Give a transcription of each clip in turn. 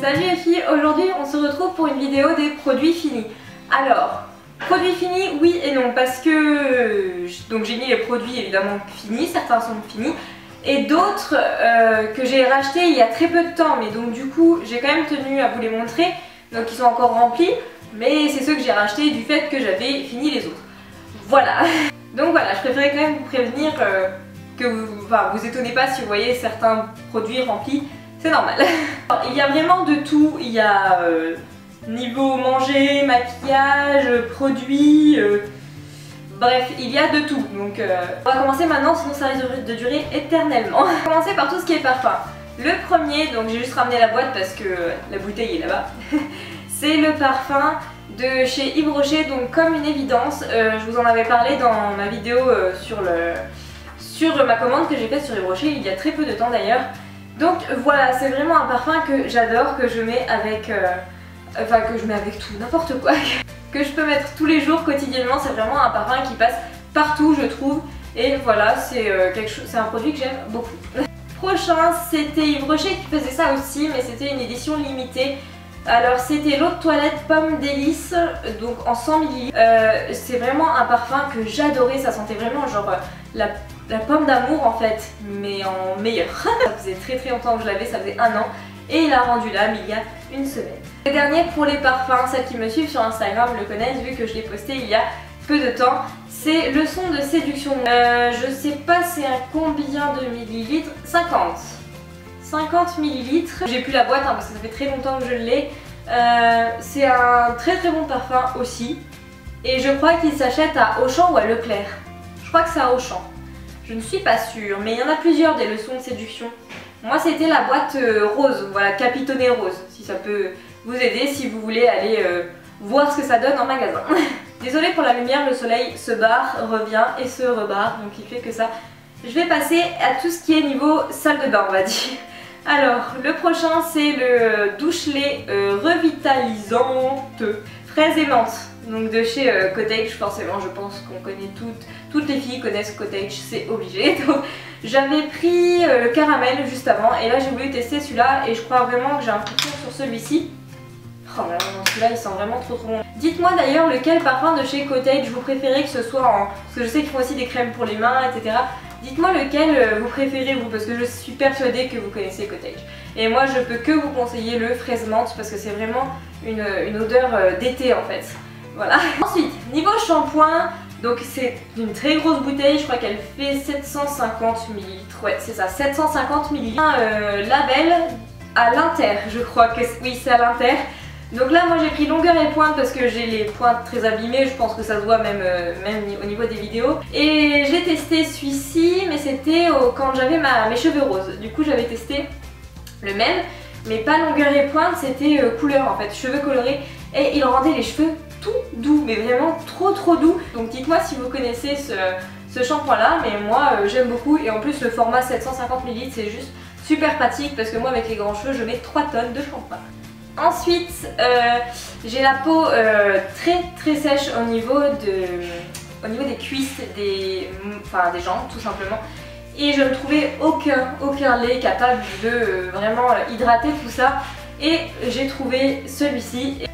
Salut les filles, aujourd'hui on se retrouve pour une vidéo des produits finis. Alors, produits finis oui et non parce que donc j'ai mis les produits évidemment finis, certains sont finis et d'autres que j'ai rachetés il y a très peu de temps, mais donc du coup j'ai quand même tenu à vous les montrer, donc ils sont encore remplis, mais c'est ceux que j'ai rachetés du fait que j'avais fini les autres. Voilà. Donc voilà, je préférais quand même vous prévenir que vous étonnez pas si vous voyez certains produits remplis, c'est normal. Alors, il y a vraiment de tout, il y a niveau manger, maquillage, produits, bref, il y a de tout. Donc on va commencer maintenant, sinon ça risque de durer éternellement. On va commencer par tout ce qui est parfum. Le premier, donc j'ai juste ramené la boîte parce que la bouteille est là-bas, c'est le parfum de chez Yves Rocher, donc comme une évidence, je vous en avais parlé dans ma vidéo sur ma commande que j'ai faite sur Yves Rocher il y a très peu de temps d'ailleurs. Donc voilà, c'est vraiment un parfum que j'adore, que je mets avec tout, n'importe quoi, que je peux mettre tous les jours quotidiennement. C'est vraiment un parfum qui passe partout je trouve, et voilà, c'est un produit que j'aime beaucoup. Prochain, c'était Yves Rocher qui faisait ça aussi, mais c'était une édition limitée. Alors c'était l'eau de toilette pomme délice, donc en 100 ml. C'est vraiment un parfum que j'adorais, ça sentait vraiment genre la pomme d'amour en fait, mais en meilleur. Ça faisait très longtemps que je l'avais, ça faisait 1 an, et il a rendu l'âme il y a une semaine. Le dernier pour les parfums, celles qui me suivent sur Instagram le connaissent vu que je l'ai posté il y a peu de temps, c'est le son de séduction. Je sais pas c'est à combien de millilitres, 50 ml. J'ai plus la boîte hein, parce que ça fait très longtemps que je l'ai. C'est un très bon parfum aussi. Et je crois qu'il s'achète à Auchan ou à Leclerc. Je crois que c'est à Auchan. Je ne suis pas sûre, mais il y en a plusieurs des leçons de séduction. Moi c'était la boîte rose, voilà, capitonnée rose. Si ça peut vous aider si vous voulez aller voir ce que ça donne en magasin. Désolée pour la lumière, le soleil se barre, revient et se rebarre, donc il fait que ça. Je vais passer à tout ce qui est niveau salle de bain on va dire. Alors, le prochain c'est le douche-lait revitalisante fraise et menthe, donc de chez Cottage. Forcément, je pense qu'on connaît toutes les filles connaissent Cottage, c'est obligé. Donc j'avais pris le caramel juste avant et là j'ai voulu tester celui-là et je crois vraiment que j'ai un coup de cœur sur celui-ci. Oh là là, celui-là il sent vraiment trop bon. Dites-moi d'ailleurs lequel parfum de chez Cottage vous préférez, que ce soit en... parce que je sais qu'ils font aussi des crèmes pour les mains, etc. Dites-moi lequel vous préférez vous, parce que je suis persuadée que vous connaissez Cottage. Et moi je peux que vous conseiller le fraise menthe parce que c'est vraiment une odeur d'été en fait. Voilà. Ensuite, niveau shampoing, donc c'est une très grosse bouteille, je crois qu'elle fait 750 ml. Ouais c'est ça, 750 ml. Un label à l'Inter, je crois que oui c'est à l'Inter. Donc là moi j'ai pris longueur et pointe parce que j'ai les pointes très abîmées, je pense que ça se voit même au niveau des vidéos. Et j'ai testé celui-ci, mais c'était quand j'avais mes cheveux roses. Du coup j'avais testé le même, mais pas longueur et pointe, c'était couleur en fait, cheveux colorés. Et il rendait les cheveux tout doux, mais vraiment trop doux. Donc dites-moi si vous connaissez ce shampoing là, mais moi j'aime beaucoup. Et en plus le format 750 ml c'est juste super pratique parce que moi avec les grands cheveux je mets 3 tonnes de shampoing. Ensuite, j'ai la peau très sèche au niveau des cuisses, des jambes tout simplement. Et je ne trouvais aucun lait capable de vraiment hydrater tout ça. Et j'ai trouvé celui-ci.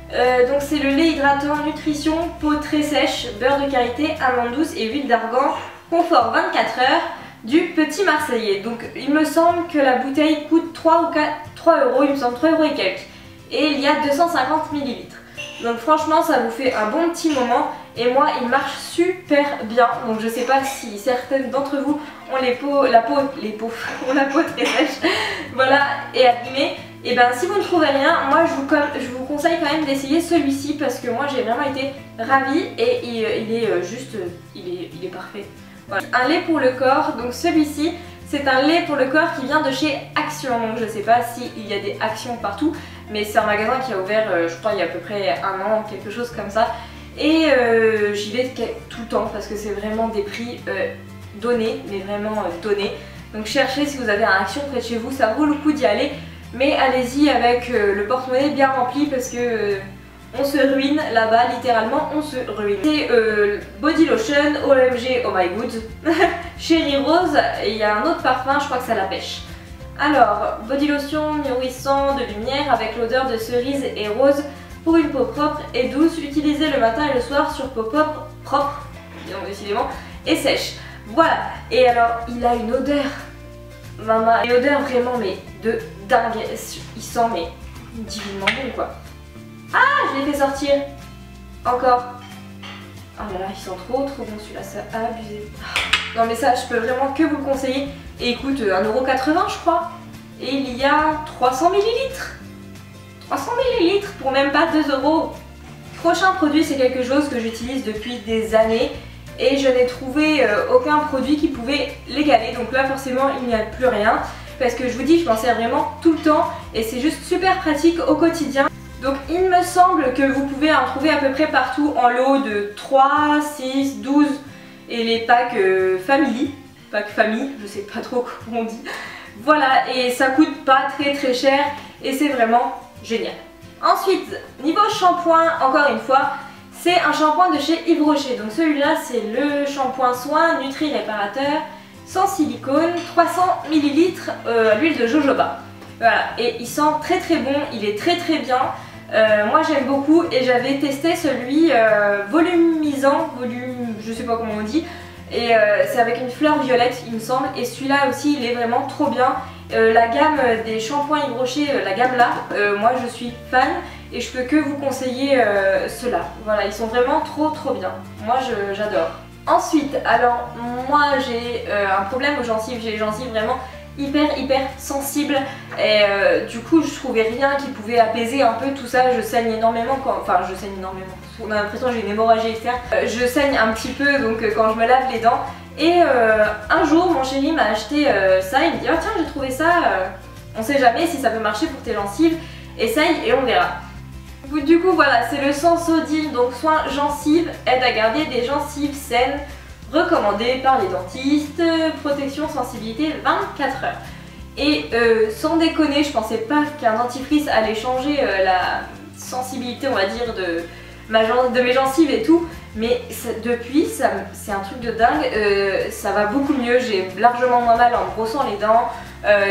Donc c'est le lait hydratant nutrition peau très sèche, beurre de karité, amande douce et huile d'argan, confort 24 heures du Petit Marseillais. Donc il me semble que la bouteille coûte 3 euros, il me semble 3 euros et quelques. Et il y a 250 ml. Donc franchement ça vous fait un bon petit moment et moi il marche super bien. Donc je sais pas si certaines d'entre vous ont la peau très sèche, voilà, et abîmée. Et ben si vous ne trouvez rien, moi je vous conseille quand même d'essayer celui-ci parce que moi j'ai vraiment été ravie et il est parfait. Voilà. Un lait pour le corps, donc celui-ci c'est un lait pour le corps qui vient de chez Action. Donc je sais pas s'il y a des Actions partout, mais c'est un magasin qui a ouvert je crois il y a à peu près 1 an, quelque chose comme ça. Et j'y vais tout le temps parce que c'est vraiment des prix donnés, mais vraiment donnés. Donc cherchez si vous avez un Action près de chez vous, ça vaut le coup d'y aller. Mais allez-y avec le porte-monnaie bien rempli parce que on se ruine là-bas, littéralement on se ruine. C'est Body Lotion, OMG, Oh My Good, Cherry Rose, et il y a un autre parfum, je crois que c'est à la pêche. Alors, body lotion nourrissant de lumière avec l'odeur de cerise et rose pour une peau propre et douce, utilisée le matin et le soir sur peau propre, bien décidément, et sèche. Voilà, et alors il a une odeur, maman, une odeur vraiment mais de dingue, il sent mais divinement bon quoi. Ah, je l'ai fait sortir, encore. Oh là là, il sent trop bon celui-là, ça a abusé. Non mais ça, je peux vraiment que vous le conseiller. Et il coûte 1,80€ je crois. Et il y a 300 ml. 300 ml pour même pas 2€. Prochain produit, c'est quelque chose que j'utilise depuis des années. Et je n'ai trouvé aucun produit qui pouvait l'égaler. Donc là forcément il n'y a plus rien. Parce que je vous dis, je m'en sers vraiment tout le temps. Et c'est juste super pratique au quotidien. Donc il me semble que vous pouvez en trouver à peu près partout en lot de 3, 6, 12 et les packs family, pack famille, je sais pas trop comment on dit. Voilà, et ça coûte pas très cher et c'est vraiment génial. Ensuite, niveau shampoing, encore une fois, c'est un shampoing de chez Yves Rocher. Donc celui-là c'est le shampoing soin Nutri Réparateur sans silicone, 300 ml à l'huile de jojoba. Voilà, et il sent très bon, il est très bien. Moi j'aime beaucoup et j'avais testé celui volumisant, je sais pas comment on dit, et c'est avec une fleur violette il me semble, et celui-là aussi il est vraiment trop bien. La gamme des shampoings Yves Rocher, la gamme là, moi je suis fan et je peux que vous conseiller ceux-là. Voilà, ils sont vraiment trop bien, moi j'adore. Ensuite, alors moi j'ai un problème aux gencives, j'ai les gencives vraiment hyper sensible et du coup je trouvais rien qui pouvait apaiser un peu tout ça. Je saigne énormément enfin je saigne énormément, on a l'impression que j'ai une hémorragie externe. Je saigne un petit peu donc quand je me lave les dents et un jour mon chéri m'a acheté ça, il me dit oh tiens j'ai trouvé ça, on sait jamais si ça peut marcher pour tes gencives, essaye et on verra. Du coup voilà, c'est le Sensodyne, donc soin gencives, aide à garder des gencives saines, recommandé par les dentistes, protection sensibilité 24 heures. Et sans déconner, je pensais pas qu'un dentifrice allait changer la sensibilité on va dire de mes gencives et tout, mais depuis c'est un truc de dingue, ça va beaucoup mieux, j'ai largement moins mal en me brossant les dents,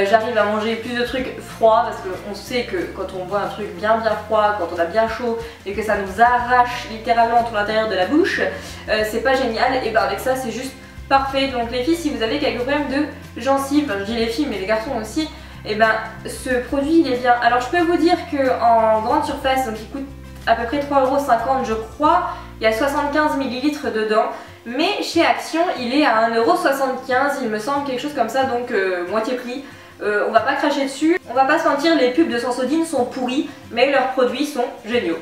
j'arrive à manger plus de trucs froids parce qu'on sait que quand on boit un truc bien froid, quand on a bien chaud et que ça nous arrache littéralement tout l'intérieur de la bouche, c'est pas génial. Et ben avec ça c'est juste parfait. Donc les filles, si vous avez quelques problèmes de gencives, enfin, je dis les filles mais les garçons aussi, et ben ce produit il est bien. Alors je peux vous dire qu'en grande surface, donc il coûte à peu près 3,50€ je crois, il y a 75 ml dedans. Mais chez Action il est à 1,75€, il me semble, quelque chose comme ça, donc moitié prix. On va pas cracher dessus, on va pas se mentir, les pubs de Sensodyne sont pourris, mais leurs produits sont géniaux.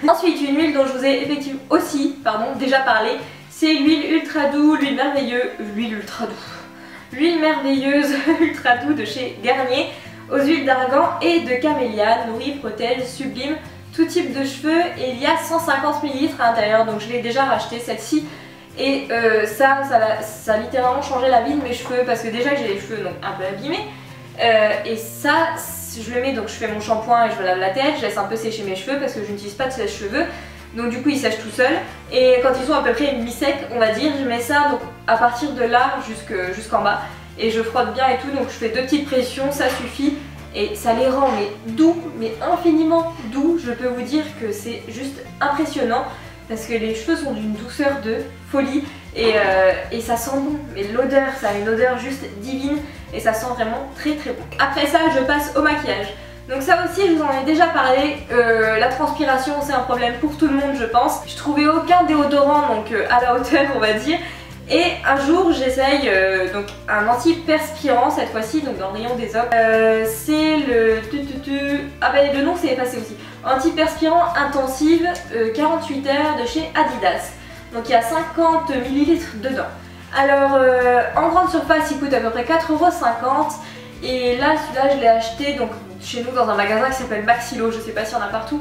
Ensuite, une huile dont je vous ai effectivement aussi déjà parlé, c'est l'huile ultra doux, l'huile merveilleuse ultra doux de chez Garnier, aux huiles d'argan et de camélia, nourrit, protège, sublime tout type de cheveux, et il y a 150 ml à l'intérieur, donc je l'ai déjà racheté celle-ci. Et ça a littéralement changé la vie de mes cheveux, parce que déjà que j'ai les cheveux donc un peu abîmés, et ça je le mets, donc je fais mon shampoing et je me lave la tête, je laisse un peu sécher mes cheveux parce que je n'utilise pas de sèche-cheveux, donc du coup ils sèchent tout seuls, et quand ils sont à peu près mi-secs on va dire, je mets ça donc à partir de là jusqu'en bas et je frotte bien et tout, donc je fais 2 petites pressions, ça suffit. Et ça les rend mais doux, mais infiniment doux. Je peux vous dire que c'est juste impressionnant parce que les cheveux sont d'une douceur de folie et ça sent bon. Mais l'odeur, ça a une odeur juste divine et ça sent vraiment très bon. Après ça, je passe au maquillage. Donc ça aussi, je vous en ai déjà parlé, la transpiration c'est un problème pour tout le monde je pense. Je trouvais aucun déodorant donc à la hauteur on va dire. Et un jour j'essaye donc un anti-perspirant cette fois-ci, donc dans le rayon des hommes. C'est le... Ah ben le nom s'est effacé aussi. Anti-perspirant intensive 48 heures de chez Adidas. Donc il y a 50 ml dedans. Alors en grande surface il coûte à peu près 4,50 €. Et là celui-là je l'ai acheté donc chez nous dans un magasin qui s'appelle Maxilo, je sais pas s'il y en a partout.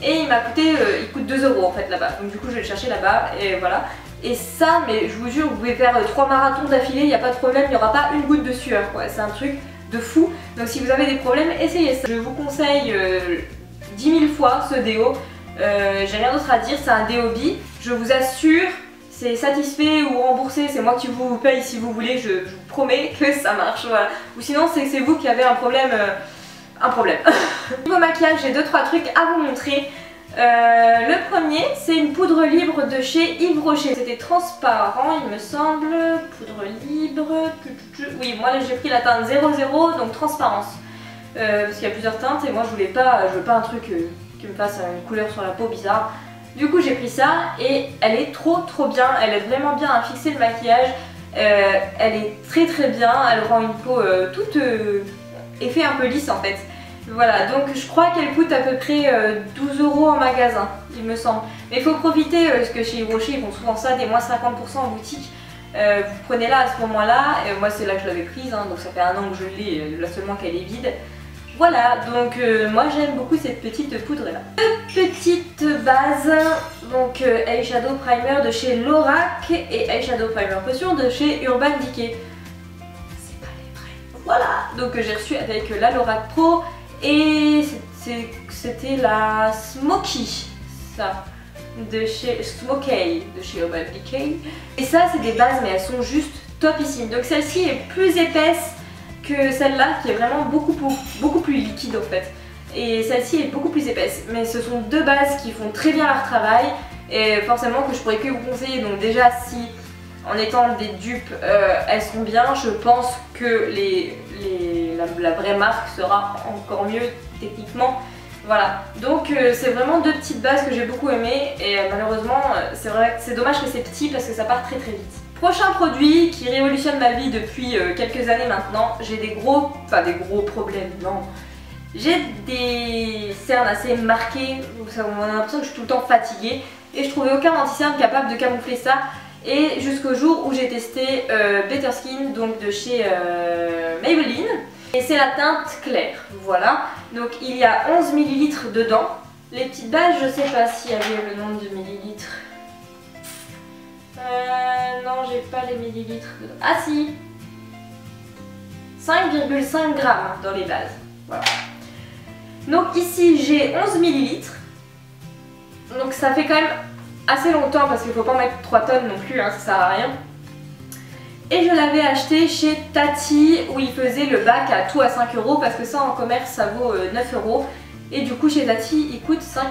Et il m'a coûté, il coûte 2 € en fait là-bas. Donc du coup je vais le chercher là-bas et voilà. Et ça, mais je vous jure, vous pouvez faire 3 marathons d'affilée, il n'y a pas de problème, il n'y aura pas une goutte de sueur quoi. C'est un truc de fou. Donc si vous avez des problèmes, essayez ça. Je vous conseille 10 000 fois ce déo. J'ai rien d'autre à dire, c'est un déo bi. Je vous assure, c'est satisfait ou remboursé, c'est moi qui vous paye si vous voulez, je vous promets que ça marche, voilà. Ou sinon c'est que c'est vous qui avez un problème. Niveau maquillage, j'ai 2-3 trucs à vous montrer. Le premier, c'est une poudre libre de chez Yves Rocher. C'était transparent, il me semble. Poudre libre. Oui, moi là j'ai pris la teinte 00, donc transparence. Parce qu'il y a plusieurs teintes et moi je veux pas un truc qui me fasse une couleur sur la peau bizarre. Du coup j'ai pris ça et elle est trop bien. Elle aide vraiment bien à fixer le maquillage. Elle est très bien. Elle rend une peau toute effet un peu lisse en fait. Voilà, donc je crois qu'elle coûte à peu près 12 € en magasin, il me semble. Mais il faut profiter, parce que chez Yves Rocher, ils font souvent ça, des moins 50% en boutique. Vous prenez là à ce moment-là, moi c'est là que je l'avais prise, hein, donc ça fait un an que je l'ai, là seulement qu'elle est vide. Voilà, donc moi j'aime beaucoup cette petite poudre là. Petite base, donc Eyeshadow Primer de chez Lorac et Eyeshadow Primer Potion de chez Urban Decay. C'est pas les vrais. Voilà, donc j'ai reçu avec la Lorac Pro. Et c'était la Smoky, ça, de chez Smokey, de chez Urban Decay. Et ça, c'est des bases, mais elles sont juste topissimes. Donc celle-ci est plus épaisse que celle-là, qui est vraiment beaucoup plus liquide en fait. Et celle-ci est beaucoup plus épaisse. Mais ce sont deux bases qui font très bien leur travail. Et forcément que je pourrais que vous conseiller. Donc déjà, si en étant des dupes, elles sont bien, je pense que la vraie marque sera encore mieux techniquement. Voilà, donc c'est vraiment deux petites bases que j'ai beaucoup aimées et malheureusement c'est vrai que c'est dommage que c'est petit parce que ça part très vite. Prochain produit qui révolutionne ma vie depuis quelques années maintenant, j'ai des gros problèmes, non. J'ai des cernes assez marquées, on a l'impression que je suis tout le temps fatiguée et je trouvais aucun anti-cerne capable de camoufler ça. Et jusqu'au jour où j'ai testé Better Skin, donc de chez Maybelline. Et c'est la teinte claire, voilà. Donc il y a 11 ml dedans. Les petites bases, je sais pas s'il y avait le nombre de millilitres. Non, j'ai pas les millilitres dedans. Ah si, 5,5 grammes dans les bases. Voilà. Donc ici j'ai 11 ml. Donc ça fait quand même assez longtemps parce qu'il faut pas mettre 3 tonnes non plus, hein, ça sert à rien. Et je l'avais acheté chez Tati où il faisait le bac à tout à 5 € parce que ça en commerce ça vaut 9 €. Et du coup chez Tati il coûte 5 €.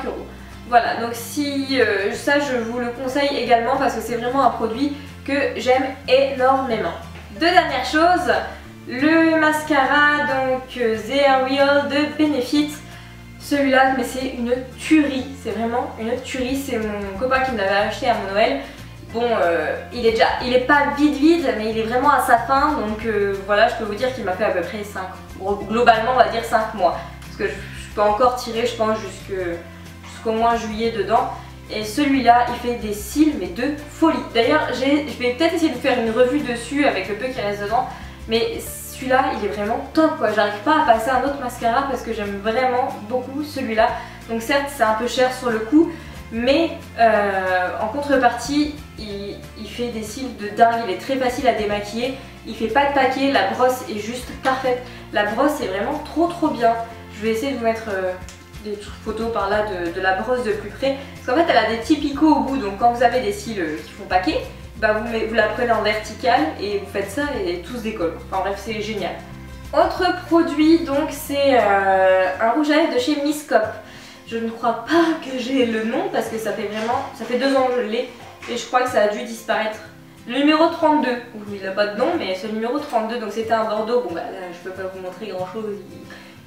Voilà, donc si ça je vous le conseille également parce que c'est vraiment un produit que j'aime énormément. Deux dernières choses, le mascara donc The Aerial de Benefit. Celui-là, mais c'est une tuerie, c'est vraiment une tuerie, c'est mon copain qui me l'avait acheté à mon Noël. Bon, il est pas vide, mais il est vraiment à sa fin, donc voilà, je peux vous dire qu'il m'a fait à peu près 5, globalement on va dire 5 mois. Parce que je peux encore tirer, je pense, jusqu'au mois juillet dedans. Et celui-là, il fait des cils, mais de folie. D'ailleurs, je vais peut-être essayer de faire une revue dessus avec le peu qui reste dedans, mais celui-là, il est vraiment top quoi. J'arrive pas à passer un autre mascara parce que j'aime vraiment beaucoup celui-là. Donc certes, c'est un peu cher sur le coup, mais en contrepartie, il fait des cils de dingue. Il est très facile à démaquiller. Il fait pas de paquet, la brosse est juste parfaite. La brosse est vraiment trop bien. Je vais essayer de vous mettre des photos par là de la brosse de plus près. Parce qu'en fait, elle a des petits picots au bout. Donc quand vous avez des cils qui font paquet, bah vous la prenez en vertical et vous faites ça et tout se décolle. Enfin bref, c'est génial. Autre produit, donc c'est un rouge à lèvres de chez Miss Cop. Je ne crois pas que j'ai le nom parce que ça fait 2 ans que je l'ai et je crois que ça a dû disparaître. Le numéro 32, il n'a pas de nom mais c'est le numéro 32, donc c'était un Bordeaux. Bon bah là je peux pas vous montrer grand chose,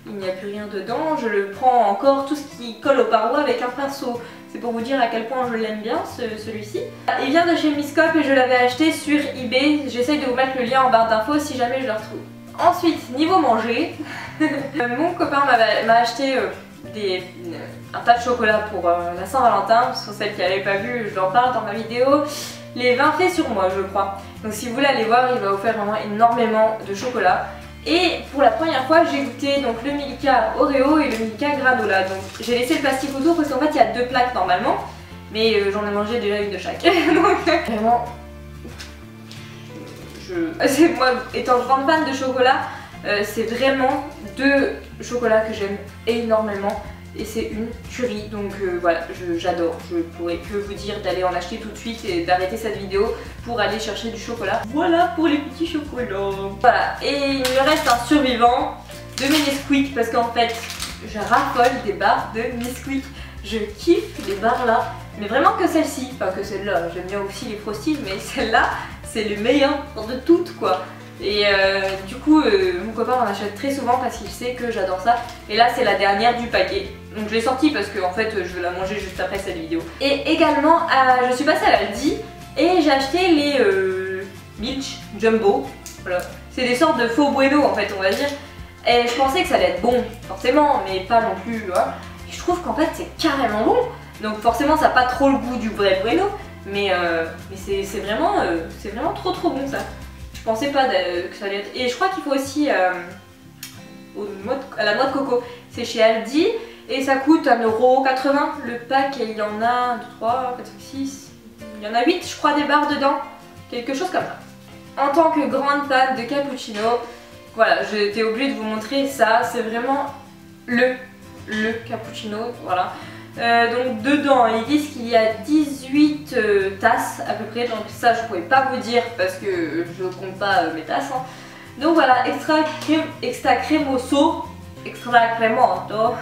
il n'y a plus rien dedans. Je le prends encore tout ce qui colle aux parois avec un pinceau. C'est pour vous dire à quel point je l'aime bien celui-ci. Il vient de chez Miss Cop et je l'avais acheté sur eBay. J'essaye de vous mettre le lien en barre d'infos si jamais je le retrouve. Ensuite, niveau manger, mon copain m'a acheté un tas de chocolat pour la Saint-Valentin. Pour celles qui n'avaient pas vu, je leur parle dans ma vidéo. Les 20 faits sur moi, je crois. Donc si vous voulez aller voir, il va vous faire vraiment énormément de chocolat. Et pour la première fois, j'ai goûté donc le Milka Oreo et le Milka Granola. Donc j'ai laissé le plastique autour parce qu'en fait il y a 2 plaques normalement, mais j'en ai mangé déjà une de chaque. Donc vraiment, moi étant grande fan de chocolat, c'est vraiment 2 chocolats que j'aime énormément. et c'est une tuerie. Donc voilà, j'adore. Je pourrais que vous dire d'aller en acheter tout de suite et d'arrêter cette vidéo pour aller chercher du chocolat. Voilà pour les petits chocolats. Voilà, et il me reste un survivant de mes Nesquik parce qu'en fait je raffole des barres de Nesquik. Je kiffe les barres là, mais vraiment que celle-ci, enfin que celle-là. J'aime bien aussi les Frosties, mais celle-là c'est le meilleur de toutes quoi. Et du coup mon copain m'en achète très souvent parce qu'il sait que j'adore ça. Et là c'est la dernière du paquet. Donc je l'ai sortie parce que en fait je vais la manger juste après cette vidéo. Et également je suis passée à l'Aldi et j'ai acheté les Milch Jumbo. Voilà. C'est des sortes de faux bueno en fait on va dire. Et je pensais que ça allait être bon forcément mais pas non plus. Voilà. Je trouve qu'en fait c'est carrément bon. Donc forcément ça n'a pas trop le goût du vrai bueno. Mais c'est vraiment trop bon ça. Je pensais pas que ça allait être... Et je crois qu'il faut aussi à la noix de coco. C'est chez Aldi et ça coûte 1,80 € le pack et il y en a 1, 2, 3, 4, 5, 6... Il y en a 8 je crois des barres dedans. Quelque chose comme ça. En tant que grande fan de cappuccino, voilà, j'étais obligée de vous montrer ça. C'est vraiment le cappuccino, voilà. Donc dedans ils disent qu'il y a 18 tasses à peu près, donc ça je pouvais pas vous dire parce que je compte pas mes tasses hein. Donc voilà, extra cremoso, extra cremoso.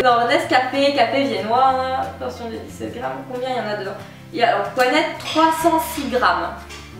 Non, Nescafé, café viennois, portion de 17 grammes, combien il y en a dedans? Il y a alors Poinette 306 grammes.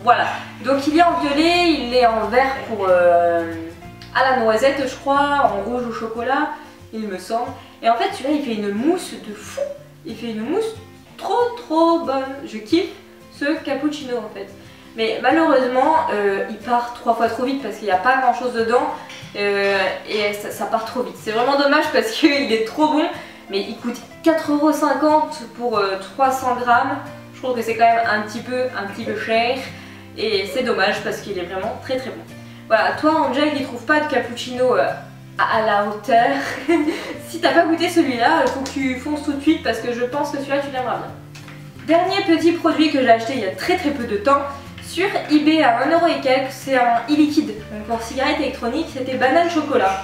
Voilà, donc il est en violet, il est en vert pour à la noisette je crois, en rouge au chocolat il me semble. Et en fait celui-là il fait une mousse de fou. Il fait une mousse trop bonne. Je kiffe ce cappuccino en fait. Mais malheureusement il part 3 fois trop vite parce qu'il n'y a pas grand chose dedans. Et ça part trop vite. C'est vraiment dommage parce qu'il est trop bon. Mais il coûte 4,50 € pour 300 grammes. Je trouve que c'est quand même un petit peu cher. Et c'est dommage parce qu'il est vraiment très bon. Voilà, toi Angel qui trouve pas de cappuccino à la hauteur. Si t'as pas goûté celui-là, il faut que tu fonces tout de suite parce que je pense que celui-là tu l'aimeras bien. Dernier petit produit que j'ai acheté il y a très peu de temps sur eBay à 1 € et quelques, c'est un e-liquide. Donc pour cigarette électronique, c'était banane chocolat.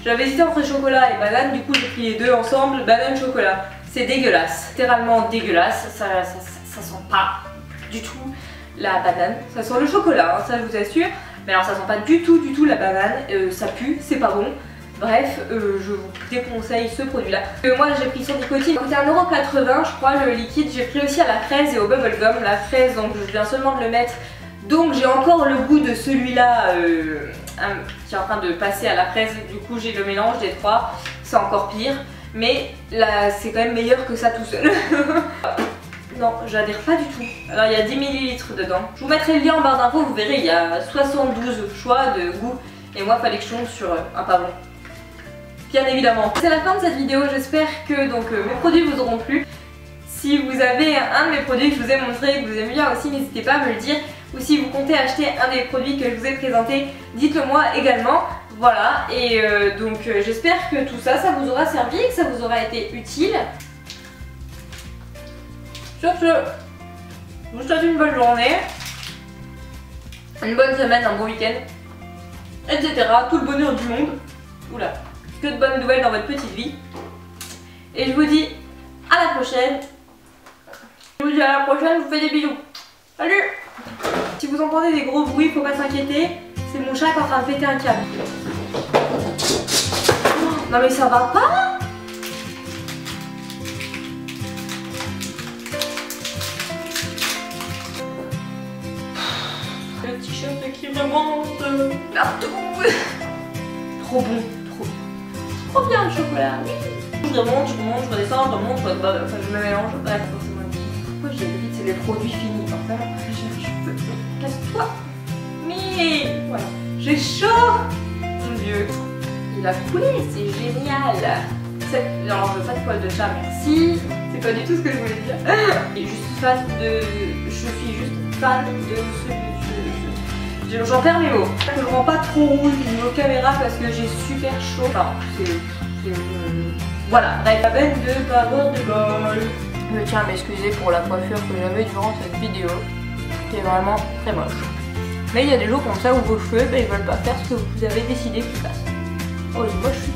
J'avais hésité entre chocolat et banane, du coup j'ai pris les deux ensemble, banane chocolat. C'est dégueulasse, littéralement dégueulasse, ça sent pas du tout la banane, ça sent le chocolat, hein, ça je vous assure. Mais alors ça sent pas du tout la banane, ça pue, c'est pas bon. Bref, je vous déconseille ce produit là. Moi j'ai pris sur nicotine, il coûtait 1,80 € je crois le liquide. J'ai pris aussi à la fraise et au bubblegum. La fraise donc je viens seulement de le mettre. Donc j'ai encore le goût de celui-là qui est en train de passer à la fraise. Du coup j'ai le mélange des trois, c'est encore pire. Mais là c'est quand même meilleur que ça tout seul. Non, j'adhère pas du tout. Alors il y a 10 ml dedans. Je vous mettrai le lien en barre d'infos, vous verrez, il y a 72 choix de goût. Et moi, il fallait que je tombe sur un pas bon. Bien évidemment. C'est la fin de cette vidéo, j'espère que donc, mes produits vous auront plu. Si vous avez un de mes produits que je vous ai montré, que vous aimez bien aussi, n'hésitez pas à me le dire. Ou si vous comptez acheter un des produits que je vous ai présenté, dites-le moi également. Voilà, et donc j'espère que tout ça, ça vous aura servi, que ça vous aura été utile. Sur ce, je vous souhaite une bonne journée, une bonne semaine, un bon week-end, etc. Tout le bonheur du monde. Oula, que de bonnes nouvelles dans votre petite vie. Et je vous dis à la prochaine. Je vous dis à la prochaine, je vous fais des bisous. Salut! Si vous entendez des gros bruits, faut pas s'inquiéter, c'est mon chat qui est en train de péter un câble. Non mais ça va pas! Le t-shirt qui remonte partout. Trop bon, trop bien le chocolat. Je remonte, je redescends, je remonte, enfin je me mélange. Bref, forcément. Pourquoi j'ai vite, c'est les produits finis, forcément. Je peux. Casse-toi. Mais voilà, j'ai chaud. Mon Dieu, il a coulé, c'est génial. Alors je veux pas de poil de chat, merci. C'est pas du tout ce que je voulais dire. Je suis juste fan de ce. J'en perds mes mots. Je ne rends pas trop rouge niveau caméra parce que j'ai super chaud. Enfin, voilà, bref, la peine de pas avoir de bol. Je tiens à m'excuser pour la coiffure que j'avais durant cette vidéo, qui est vraiment très moche. Mais il y a des jours comme ça où vos cheveux, ils veulent pas faire ce que vous avez décidé qu'ils fassent. Oh, moi je suis